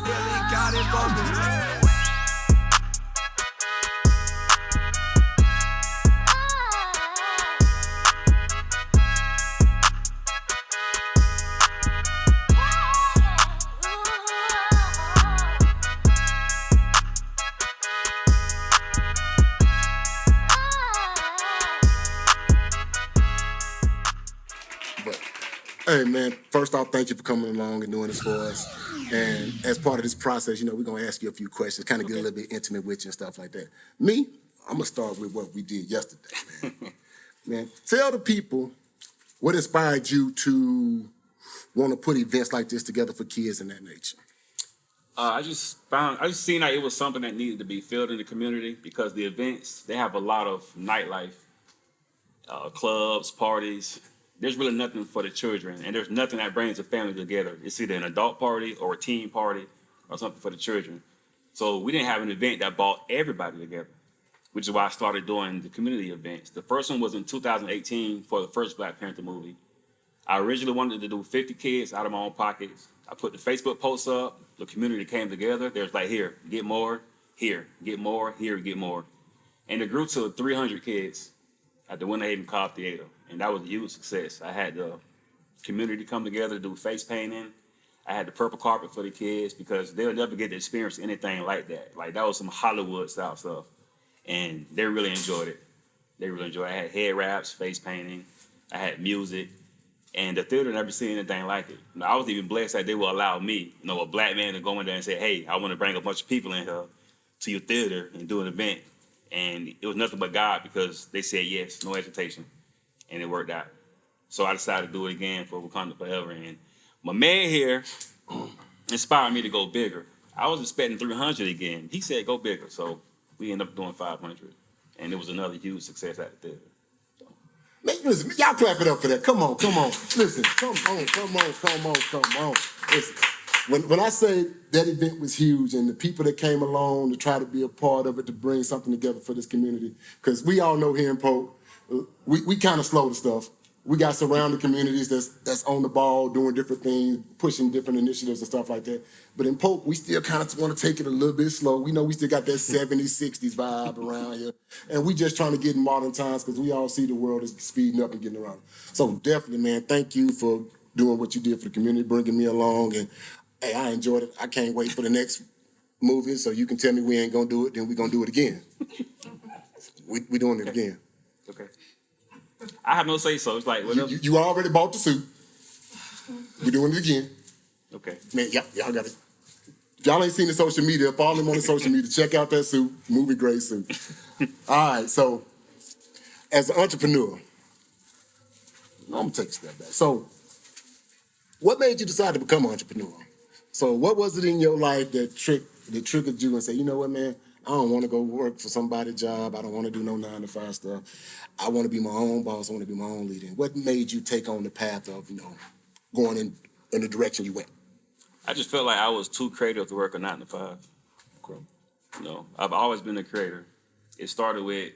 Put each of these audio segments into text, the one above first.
Really got it bumping. But hey, man, first off, thank you for coming along and doing this for us. And as part of this process, we're going to ask you a few questions, kind of get a little bit intimate with you and stuff like that. Me, I'm going to start with what we did yesterday, man. Man, tell the people what inspired you to want to put events like this together for kids and that nature. I just seen that it was something that needed to be filled in the community because the events, they have a lot of nightlife, clubs, parties. There's really nothing for the children, and there's nothing that brings the family together. It's either an adult party or a teen party or something for the children. So we didn't have an event that brought everybody together, which is why I started doing the community events. The first one was in 2018 for the first Black Panther movie. I originally wanted to do 50 kids out of my own pockets. I put the Facebook posts up. The community came together. There's like, here, get more, here, get more, here, get more. And it grew to 300 kids at the Winter Haven Cobb Theater. And that was a huge success. I had the community come together to do face painting. I had the purple carpet for the kids because they'll never get to experience anything like that. Like, that was some Hollywood style stuff. And they really enjoyed it. They really enjoyed it. I had head wraps, face painting. I had music. And the theater never seen anything like it. I was even blessed that they will allow me, a Black man, to go in there and say, hey, I want to bring a bunch of people in here to your theater and do an event. And it was nothing but God because they said yes, no hesitation. And it worked out. So I decided to do it again for Wakanda Forever. And my man here inspired me to go bigger. I was expecting 300 again. He said go bigger. So we ended up doing 500. And it was another huge success at the theater. Man, listen, y'all clap it up for that. Come on. Listen, come on. Listen, when I say that event was huge and the people that came along to try to be a part of it, to bring something together for this community, because we all know here in Polk, we kind of slow the stuff. We got surrounding communities that's on the ball, doing different things, pushing different initiatives and stuff like that. But in Polk, we still kind of want to take it a little bit slow. We know we still got that 70s, 60s vibe around here. And we just trying to get in modern times because we all see the world is speeding up and getting around. So definitely, man, thank you for doing what you did for the community, bringing me along. And, hey, I enjoyed it. I can't wait for the next movie, so you can tell me we ain't going to do it, then we're going to do it again. we doing it again. Okay. I have no say so. It's like whatever. You already bought the suit. We're doing it again. Okay. Man, y'all got it. If y'all ain't seen the social media, follow him on the social media. Check out that suit. Movie great suit. All right, so as an entrepreneur, I'm gonna take a step back. So what made you decide to become an entrepreneur? So what was it in your life that triggered you and say, you know what, man? I don't want to go work for somebody's job. I don't want to do no 9-to-5 stuff. I want to be my own boss. I want to be my own leader. What made you take on the path of, going in the direction you went? I just felt like I was too creative to work a 9-to-5. Okay. I've always been a creator. It started with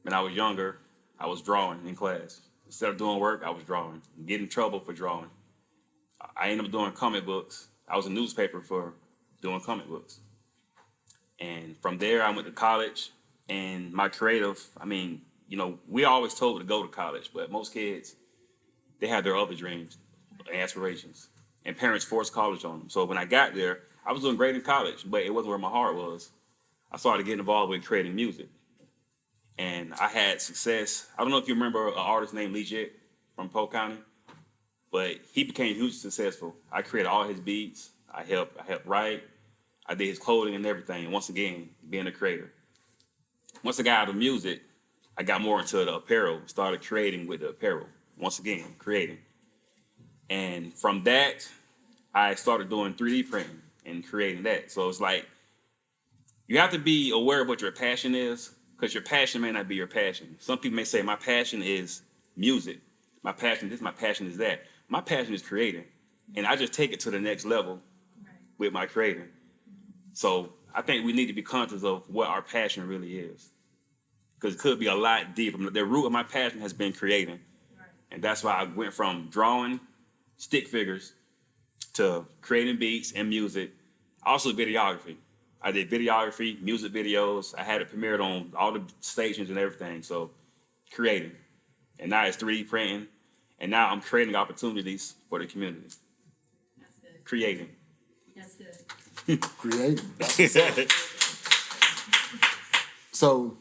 when I was younger, I was drawing in class. Instead of doing work, I was drawing. Get in trouble for drawing. I ended up doing comic books. I was a newspaper for doing comic books. And from there, I went to college. And my creative, we always told to go to college, but most kids, they have their other dreams and aspirations. And parents force college on them. So when I got there, I was doing great in college, but it wasn't where my heart was. I started getting involved with creating music. And I had success. I don't know if you remember an artist named Lee Jett from Polk County, but he became hugely successful. I created all his beats. I helped write. I did his clothing and everything. And once again, being a creator. Once I got out of music, I got more into the apparel, started creating with the apparel. Once again, creating. And from that, I started doing 3D printing and creating that. So it's like, you have to be aware of what your passion is, because your passion may not be your passion. Some people may say, my passion is music. My passion is this, my passion is that. My passion is creating. And I just take it to the next level with my creating. So I think we need to be conscious of what our passion really is. because it could be a lot deeper. The root of my passion has been creating. And that's why I went from drawing stick figures to creating beats and music. Also videography. I did videography, music videos. I had it premiered on all the stations and everything. So creating. And now it's 3D printing. And now I'm creating opportunities for the community. That's good. Creating. That's good. Creating. That's what's up. So,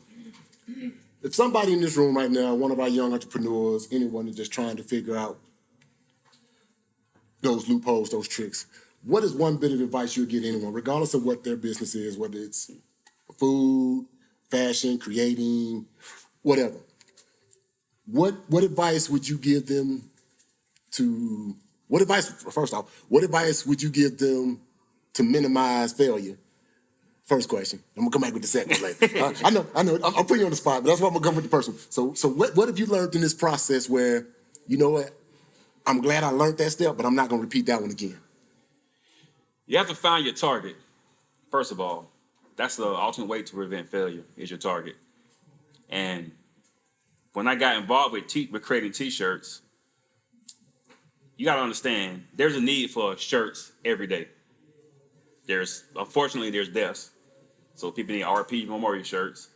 if somebody in this room right now, one of our young entrepreneurs, anyone is just trying to figure out those loopholes, those tricks, what is one bit of advice you'll give anyone, regardless of what their business is, whether it's food, fashion, creating, whatever? What advice would you give them first off, what advice would you give them to minimize failure? First question. I'm gonna come back with the second later. I know. I'm putting you on the spot, but that's why I'm gonna come with the first one. So what have you learned in this process where, you know what, I'm glad I learned that step, but I'm not gonna repeat that one again? You have to find your target, first of all. That's the ultimate way to prevent failure, is your target. And when I got involved with creating T-shirts, you gotta understand, there's a need for shirts every day. Unfortunately, there's deaths. So people need RP memorial shirts.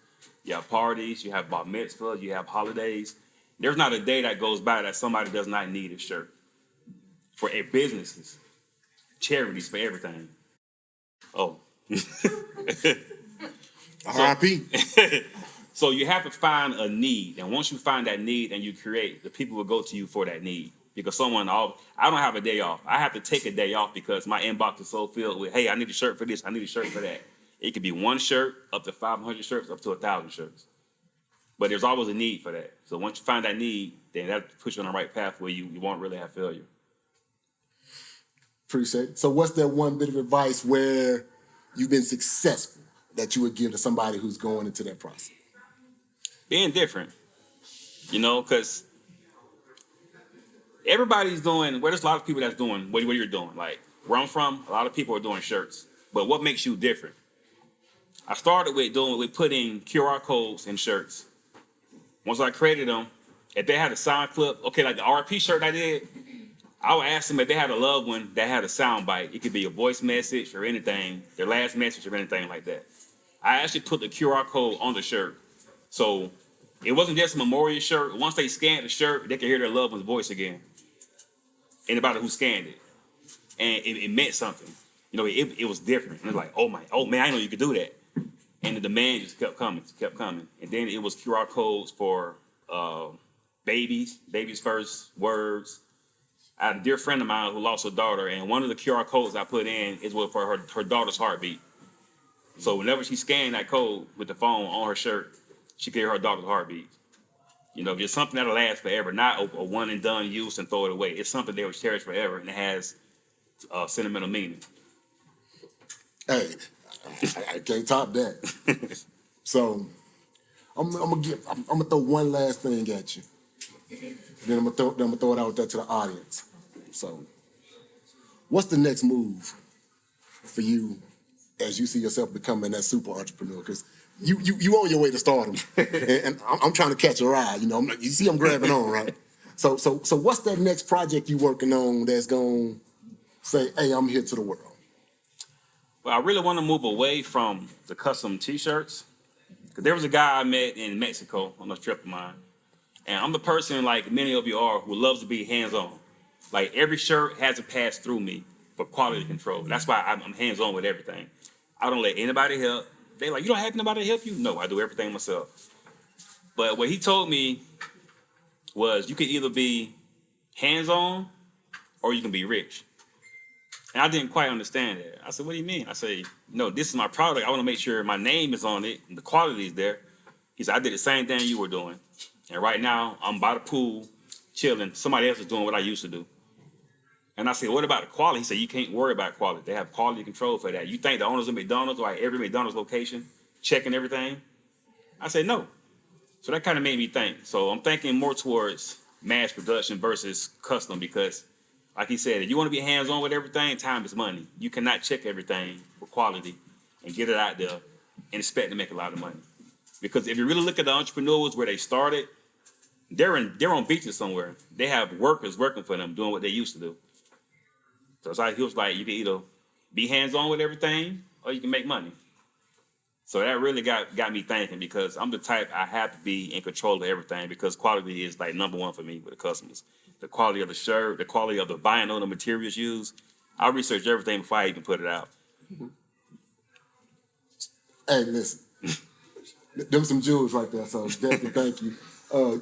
You have parties, you have bar mitzvahs, you have holidays. There's not a day that goes by that somebody does not need a shirt. For businesses, charities, for everything. Oh. RP. So you have to find a need. And once you find that need and you create, the people will go to you for that need. Because I don't have a day off. I have to take a day off because my inbox is so filled with, hey, I need a shirt for this, I need a shirt for that. It could be one shirt, up to 500 shirts, up to 1,000 shirts. But there's always a need for that. So once you find that need, then that puts you on the right path where you won't really have failure. Appreciate it. So what's that one bit of advice where you've been successful that you would give to somebody who's going into that process? Being different, because everybody's doing, there's a lot of people that's doing what you're doing. Like where I'm from, a lot of people are doing shirts. But what makes you different? I started with putting QR codes in shirts. Once I created them, if they had a sound clip, okay, like the RP shirt I did, I would ask them if they had a loved one that had a sound bite. It could be a voice message or anything, their last message or anything like that. I actually put the QR code on the shirt. So it wasn't just a memorial shirt. Once they scanned the shirt, they could hear their loved one's voice again. Anybody who scanned it. And it meant something. It was different. It was like, oh man, I didn't know you could do that. And the demand just kept coming. And then it was QR codes for babies' first words. I had a dear friend of mine who lost her daughter, and one of the QR codes I put in is for her daughter's heartbeat. So whenever she scanned that code with the phone on her shirt, she could hear her daughter's heartbeat. Just something that'll last forever, not a one and done use and throw it away. It's something they will cherish forever, and it has sentimental meaning. Hey, I can't top that. So I'm gonna throw one last thing at you. Then I'm gonna throw it out there to the audience. So, what's the next move for you as you see yourself becoming that super entrepreneur? Because you on your way to stardom, and I'm trying to catch a ride. You see, I'm grabbing on, right? So what's that next project you working on that's gonna say, hey, I'm here to the world? Well, I really want to move away from the custom T-shirts. Because there was a guy I met in Mexico on a trip of mine. And I'm the person, like many of you are, who loves to be hands-on. Like every shirt has to pass through me for quality control. That's why I'm hands-on with everything. I don't let anybody help. They like, you don't have anybody to help you? No, I do everything myself. But what he told me was you can either be hands-on or you can be rich. And I didn't quite understand that. I said, what do you mean? I said, no, this is my product. I want to make sure my name is on it and the quality is there. He said, I did the same thing you were doing. And right now, I'm by the pool, chilling. Somebody else is doing what I used to do. And I said, what about the quality? He said, you can't worry about quality. They have quality control for that. You think the owners of McDonald's, or every McDonald's location, checking everything? I said, no. So that kind of made me think. So I'm thinking more towards mass production versus custom because, like he said, if you want to be hands-on with everything, time is money. You cannot check everything for quality and get it out there and expect to make a lot of money. Because if you really look at the entrepreneurs where they started, they're on beaches somewhere. They have workers working for them doing what they used to do. So it's like he was like, you can either be hands-on with everything or you can make money. So that really got me thinking, because I'm the type, I have to be in control of everything, because quality is like number one for me with the customers. The quality of the shirt, the quality of the vinyl, the materials used. I research everything before I even put it out. Hey, listen. Them some jewels right there, so definitely thank you.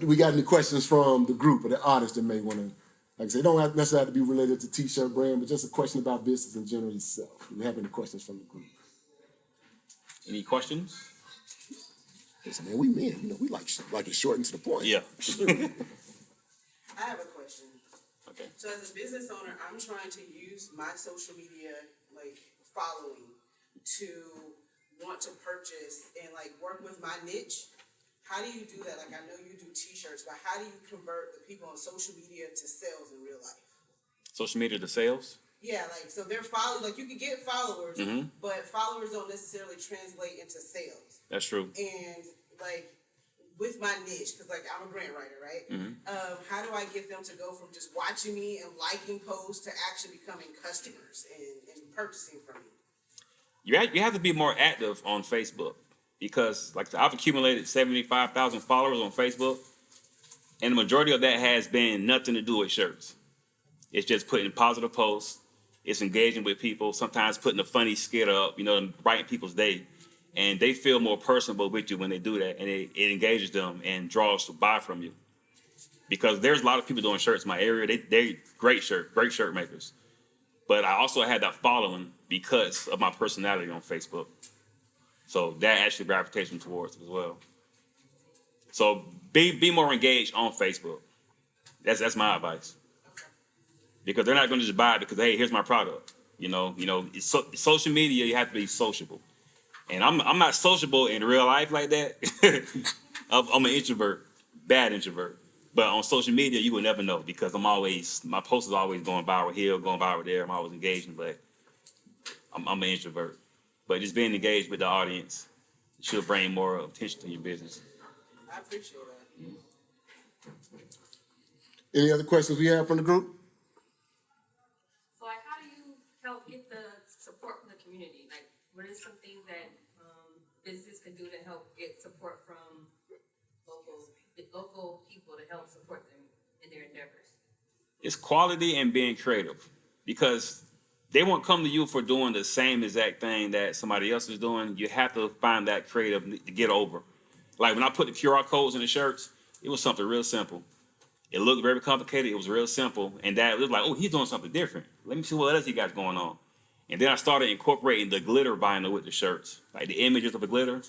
We got any questions from the group or the audience that may want to, like I say, don't necessarily have to be related to T-shirt brand, but just a question about business in general itself. Do we have any questions from the group? Any questions? Listen, man, we men, we like it short and to the point. Yeah. I have a question. Okay. So as a business owner, I'm trying to use my social media following to want to purchase and work with my niche. How do you do that? I know you do T-shirts, but how do you convert the people on social media to sales in real life? Social media to sales? Yeah, so they're following, you can get followers, but followers don't necessarily translate into sales. That's true. And with my niche, because I'm a grant writer, right? How do I get them to go from just watching me and liking posts to actually becoming customers and purchasing from me? You have to be more active on Facebook, because I've accumulated 75,000 followers on Facebook, and the majority of that has been nothing to do with shirts. It's just putting positive posts. It's engaging with people, sometimes putting a funny skit up, brighten people's day. And they feel more personable with you when they do that, and it engages them and draws to buy from you. Because there's a lot of people doing shirts in my area. They're great shirt makers. But I also had that following because of my personality on Facebook. So that actually gravitates me towards it as well. So be more engaged on Facebook. That's my advice. Because they're not going to just buy it because, hey, here's my product. It's social media, you have to be sociable. And I'm not sociable in real life like that. I'm an introvert, bad introvert. But on social media, you will never know, because my post is always going viral here, going viral there. I'm always engaging, but I'm an introvert. But just being engaged with the audience should bring more attention to your business. I appreciate that. Any other questions we have from the group? So how do you help get the support from the community? What is something that business can do to help get support from local people to help support them in their endeavors? It's quality and being creative, because they won't come to you for doing the same exact thing that somebody else is doing. You have to find that creative to get over. When I put the QR codes in the shirts, it was something real simple. It looked very complicated. It was real simple. And that was oh, he's doing something different. Let me see what else he got going on. And then I started incorporating the glitter vinyl with the shirts, the images of the glitter.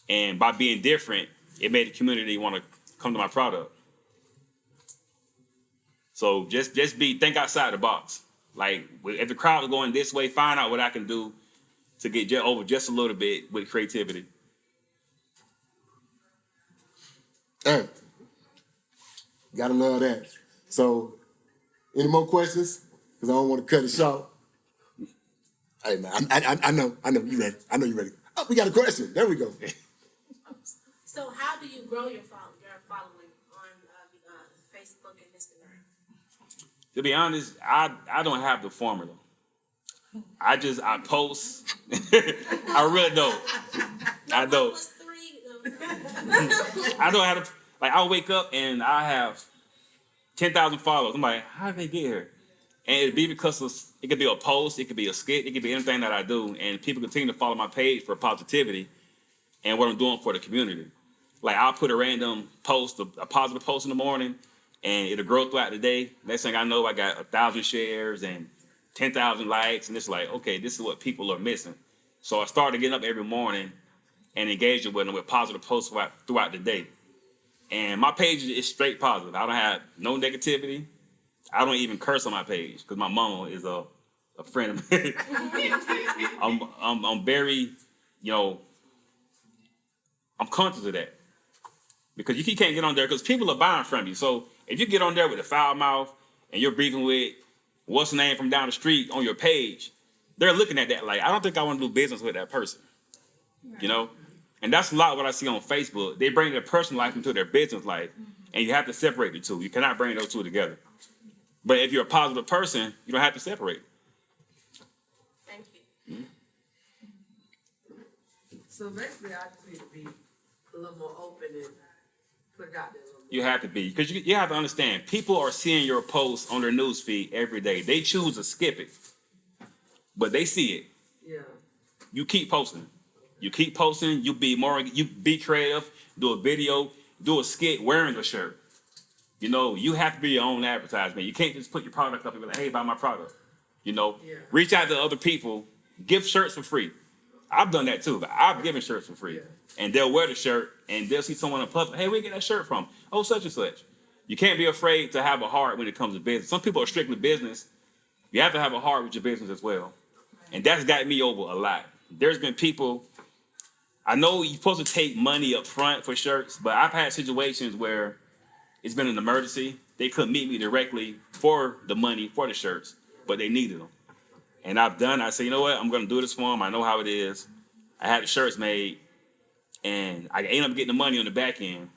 And by being different, it made the community want to come to my product. So just think outside the box. If the crowd is going this way, find out what I can do to get over just a little bit with creativity. Hey, gotta love that. So, any more questions? Because I don't want to cut it short. Hey man, I know you ready. I know you ready. Oh, we got a question. There we go. So how do you grow your following on Facebook and Instagram? To be honest, I don't have the formula. I post. I really don't. I don't. I don't have to. I'll wake up and I have 10,000 followers. I'm like, how did they get here? And it'd be because it could be a post, it could be a skit, it could be anything that I do, and people continue to follow my page for positivity and what I'm doing for the community. I'll put a random post, a positive post in the morning, and it'll grow throughout the day. Next thing I know, I got 1,000 shares and 10,000 likes, and it's okay, this is what people are missing. So I started getting up every morning and engaging with them with positive posts throughout the day. And my page is straight positive. I don't have no negativity. I don't even curse on my page because my mama is a friend of mine. I'm very, I'm conscious of that. Because you can't get on there because people are buying from you. So if you get on there with a foul mouth and you're beefing with what's the name from down the street on your page, they're looking at that I don't think I want to do business with that person. And that's a lot what I see on Facebook. They bring their personal life into their business life, and you have to separate the two. You cannot bring those two together. But if you're a positive person, you don't have to separate. Thank you. So basically, I just need to be a little more open and put it out there a little more. You have to be, because you have to understand, people are seeing your posts on their news feed every day. They choose to skip it, but they see it. Yeah. You keep posting. You keep posting. You be creative. Do a video. Do a skit wearing a shirt. You know, you have to be your own advertisement. You can't just put your product up and be like, hey, buy my product. You know, Yeah. Reach out to other people. Give shirts for free. I've done that too, but I've given shirts for free. Yeah. And they'll wear the shirt and they'll see someone in public. Hey, where you get that shirt from? Oh, such and such. You can't be afraid to have a heart when it comes to business. Some people are strictly business. You have to have a heart with your business as well. And that's got me over a lot. There's been people, I know you're supposed to take money up front for shirts, but I've had situations where it's been an emergency. They couldn't meet me directly for the money for the shirts, but they needed them. And I said, you know what? I'm going to do this for them. I know how it is. I had the shirts made, and I ended up getting the money on the back end.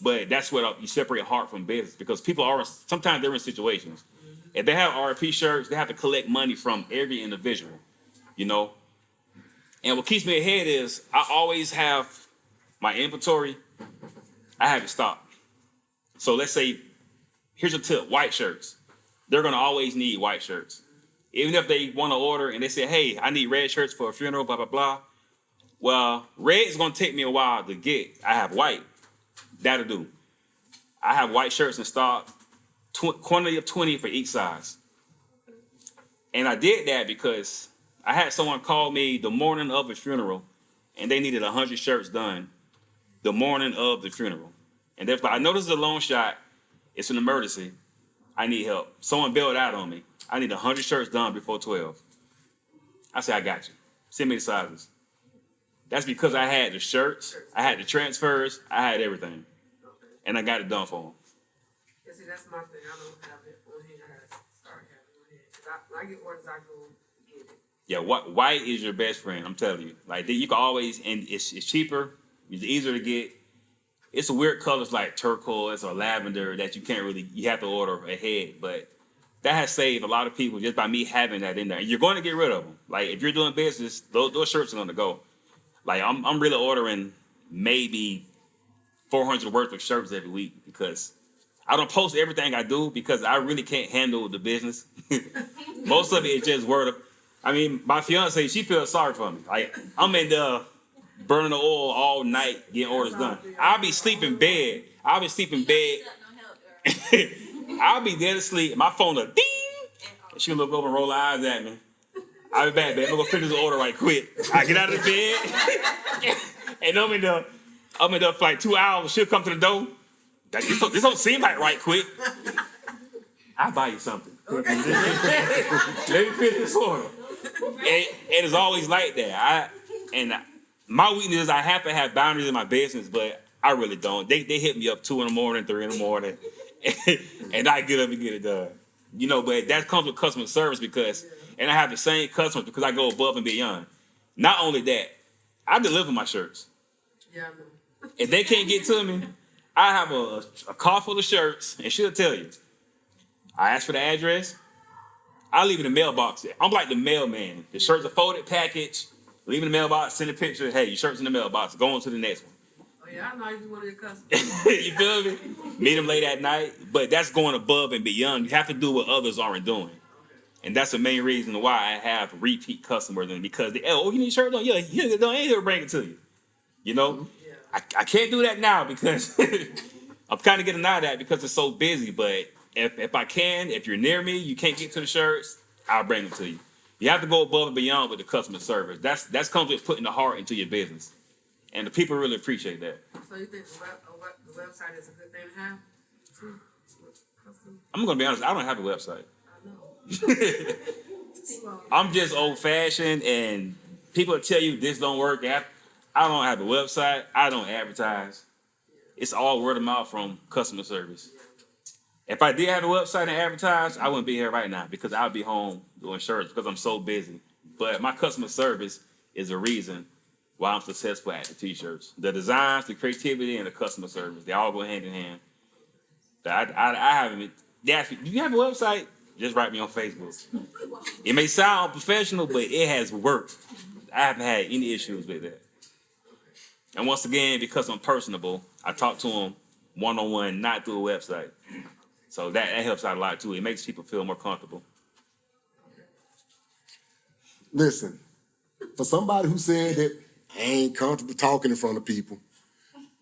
But that's what you separate heart from business, because people are, sometimes they're in situations. If they have RP shirts, they have to collect money from every individual, you know? And what keeps me ahead is I always have my inventory. I have it stocked. So let's say, here's a tip, white shirts. They're going to always need white shirts. Even if they want to order and they say, hey, I need red shirts for a funeral, blah, blah, blah. Well, red is going to take me a while to get. I have white. That'll do. I have white shirts in stock, quantity of 20 for each size. And I did that because I had someone call me the morning of a funeral, and they needed 100 shirts done the morning of the funeral. And they're like, I know this is a long shot. It's an emergency. I need help. Someone bailed out on me. I need 100 shirts done before 12. I said, I got you. Send me the sizes. That's because I had the shirts, I had the transfers, I had everything. And I got it done for them. Yeah, see, that's my thing. I don't have it on here. I gotta start having it on here. 'Cause when I get orders, I go get it. Yeah, white is your best friend, I'm telling you. Like, you can always, and it's cheaper, it's easier to get. It's a weird colors like turquoise or lavender that you have to order ahead. But that has saved a lot of people just by me having that in there. And you're going to get rid of them. Like, if you're doing business, those shirts are going to go. Like, I'm really ordering maybe 400 worth of shirts every week because I don't post everything I do because I really can't handle the business. Most of it is just word of. I mean, my fiance, she feels sorry for me. Like, I'm in the burning the oil all night getting orders done. I'll be sleeping in bed. I'll be dead asleep. My phone will ding. And she'll look over and roll her eyes at me. I'll be back, babe. I'm gonna finish the order right quick. I get out of the bed, and I'm in there for like 2 hours. She'll come to the door. This don't seem like right quick. I'll buy you something. Let me finish this order. And it's always like that. My weakness is I have to have boundaries in my business, but I really don't. They hit me up 2 in the morning, 3 in the morning, and I get up and get it done. You know, but that comes with customer service and I have the same customers because I go above and beyond. Not only that, I deliver my shirts. Yeah, I know. If they can't get to me, I have a car full of shirts, and she'll tell you. I ask for the address. I leave it in the mailbox. I'm like the mailman. The shirts are folded package. Leave it in the mailbox. Send a picture. Hey, your shirt's in the mailbox. Go on to the next one. Oh yeah, I know you one of your customers. You feel me? Meet them late at night. But that's going above and beyond. You have to do what others aren't doing. And that's the main reason why I have repeat customers. And because you need a shirt on? Yeah, I ain't here to bring it to you. You know? Yeah. I can't do that now because I'm kind of getting out of that because it's so busy. But if I can, if you're near me, you can't get to the shirts, I'll bring them to you. You have to go above and beyond with the customer service. That's comes with putting the heart into your business. And the people really appreciate that. So you think the website is a good thing to have? I'm going to be honest, I don't have a website. I know. I'm just old fashioned, and people tell you this don't work. I don't have a website. I don't advertise. It's all word of mouth from customer service. If I did have a website and advertise, I wouldn't be here right now because I'd be home doing shirts because I'm so busy. But my customer service is a reason why I'm successful at the t-shirts. The designs, the creativity, and the customer service, they all go hand in hand. I haven't, they ask me, do you have a website? Just write me on Facebook. It may sound unprofessional, but it has worked. I haven't had any issues with that. And once again, because I'm personable, I talk to them one-on-one, not through a website. So that helps out a lot too. It makes people feel more comfortable. Listen, for somebody who said that I ain't comfortable talking in front of people,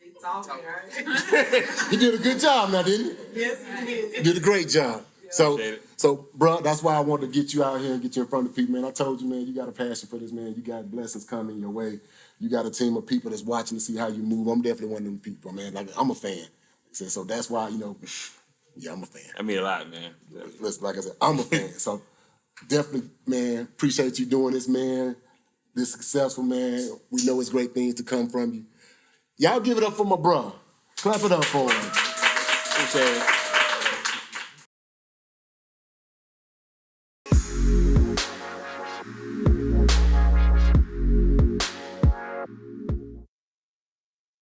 He's talking, right? you did a good job now, didn't you? Yes, he did. You did a great job. Appreciate it. So, bro, that's why I wanted to get you out here and get you in front of people, man. I told you, man, you got a passion for this, man. You got blessings coming your way. You got a team of people that's watching to see how you move. I'm definitely one of them people, man. Like, I'm a fan. So that's why, yeah, I'm a fan. I mean a lot, man. Listen, like I said, I'm a fan. So definitely, man, appreciate you doing this, man. This successful, man. We know it's great things to come from you. Y'all give it up for my bro. Clap it up for him. Appreciate it.